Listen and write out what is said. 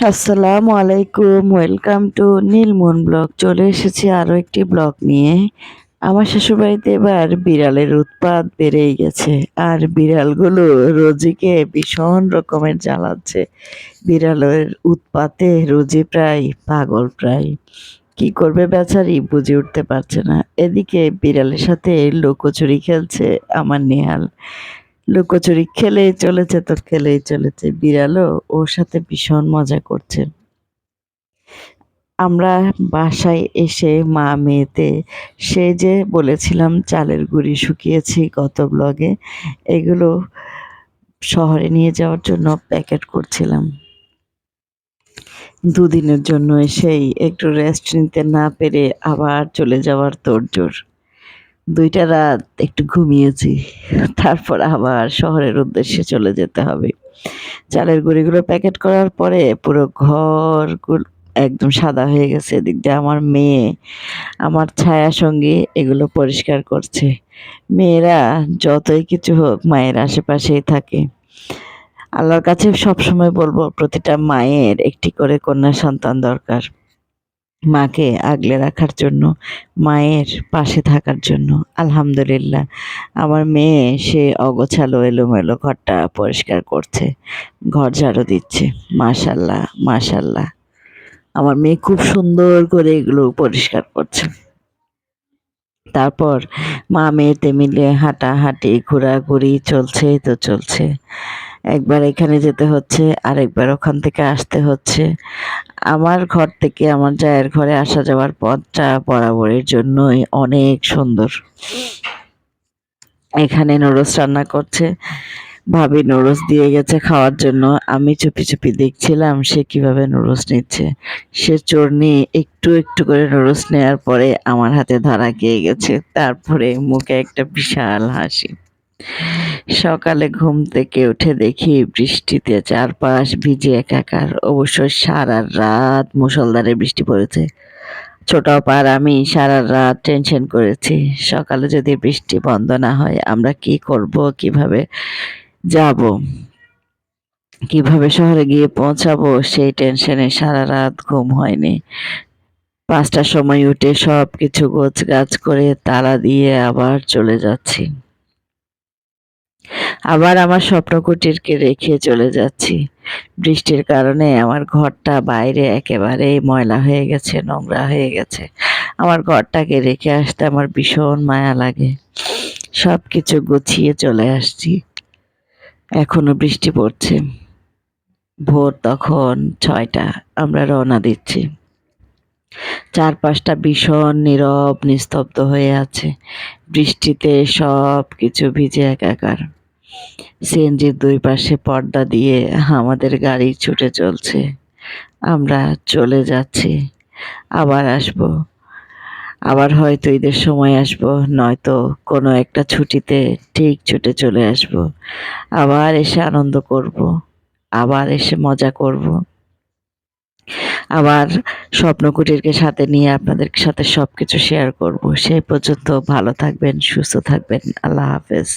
আসসালামু আলাইকুম, welcome to Nilmon blog. চলে এসেছি আরও একটি ব্লগ নিয়ে। আমার শ্বশুরবাড়িতে এবার বিড়ালের উৎপাত বেড়েই গেছে, আর বিড়ালগুলো রোজিকে ভীষণ রকমের জ্বালাচ্ছে। বিড়ালের উৎপাতে রোজি প্রায় পাগল প্রায়। কি করবে বেচারি বুঝে উঠতে পারছে না। এদিকে বিড়ালের সাথে লুকোচুরি খেলছে আমার নেহাল। লুকোচুরি খেলেই চলেছে তো খেলেই চলেছে, বিড়ালও ওর সাথে ভীষণ মজা করছে। আমরা বাসায় এসে মা মেয়েতে সে যে বলেছিলাম চালের গুঁড়ি শুকিয়েছি গত ব্লগে, এগুলো শহরে নিয়ে যাওয়ার জন্য প্যাকেট করছিলাম। দুদিনের জন্য এসেই একটু রেস্ট নিতে না পেরে আবার চলে যাওয়ার তোড়জোড়। 2টা রাত একটু ঘুমিয়েছি, তারপর আবার শহরের উদ্দেশ্যে চলে যেতে হবে। চালের গুঁড়িগুলো প্যাকেট করার পরে পুরো ঘরগুলো একদম সাদা হয়ে গেছে। এদিক দিয়ে আমার মেয়ে, আমার ছায়া সঙ্গী এগুলো পরিষ্কার করছে। মেয়েরা যতই কিছু হোক মায়ের আশেপাশেই থাকে। আল্লাহর কাছে সবসময় বলবো প্রতিটা মায়ের একটি করে কন্যা সন্তান দরকার, মাকে আগলে রাখার জন্য, মায়ের পাশে থাকার জন্য। আলহামদুলিল্লাহ, আমার মেয়ে সে অগোছালো এলোমেলো ঘরটা পরিষ্কার করছে, ঘর ঝাড়ু দিচ্ছে। মাশাল্লাহ মাশাল্লাহ, আমার মেয়ে খুব সুন্দর করে এগুলো পরিষ্কার করছে। তারপর মা মেয়েতে মিলে হাঁটাহাঁটি ঘোরাঘুরি চলছেই তো চলছে। একবার এখানে যেতে হচ্ছে, আরেকবার ওখান থেকে আসতে হচ্ছে। আমার ঘর থেকে আমার জায়ের ঘরে আসা যাওয়ার পথটা বরাবরের জন্যই অনেক সুন্দর। এখানে নুডলস রান্না করছে, ভাবি নুডলস দিয়ে গেছে খাওয়ার জন্য। আমি চুপি চুপি দেখছিলাম সে কিভাবে নুডলস নিচ্ছে। সে চোরনি একটু একটু করে নুডলস নেওয়ার পরে আমার হাতে ধরা খেয়ে গেছে, তারপরে মুখে একটা বিশাল হাসি। সকালে ঘুম থেকে উঠে দেখি বৃষ্টিতে চারপাশ ভিজে একাকার। অবশ্য সারা রাত মুষলধারে বৃষ্টি পড়েছে। ছোট আপা আর আমি সারা রাত টেনশন করেছি, সকালে যদি বৃষ্টি বন্ধ না হয় আমরা কি করব, কিভাবে যাব, কিভাবে শহরে গিয়ে পৌঁছাবো, সেই টেনশনে সারা রাত ঘুম হয়নি। 5টার সময় উঠে সব কিছু গোছগাছ করে তালা দিয়ে আবার চলে যাচ্ছি। আবার আমার স্বপ্নকুটিরকে রেখে চলে যাচ্ছি। বৃষ্টির কারণে আমার ঘরটা বাইরে একেবারেই ময়লা হয়ে গেছে, নোংরা হয়ে গেছে। আমার ঘরটাকে রেখে আসতে আমার ভীষণ মায়া লাগে। সব কিছু গুছিয়ে চলে আসছি, এখনো বৃষ্টি পড়ছে। ভোর তখন 6টা, আমরা রওনা দিচ্ছি। চারপাশটা ভীষণ নীরব নিস্তব্ধ হয়ে আছে, বৃষ্টিতে সব কিছু ভিজে একাকার। সিএনজির 2 পাশে পর্দা দিয়ে আমাদের গাড়ি ছুটে চলছে। আমরা চলে যাচ্ছি, আবার আসবো। আবার হয়তো ঈদের সময় আসবো, নয়তো কোনো একটা ছুটিতে ঠিক ছুটে চলে আসবো। আবার এসে আনন্দ করব, আবার এসে মজা করব, আবার স্বপ্নকুটিরকে সাথে নিয়ে আপনাদের সাথে সবকিছু শেয়ার করব। সেই পর্যন্ত ভালো থাকবেন, সুস্থ থাকবেন। আল্লাহ হাফেজ।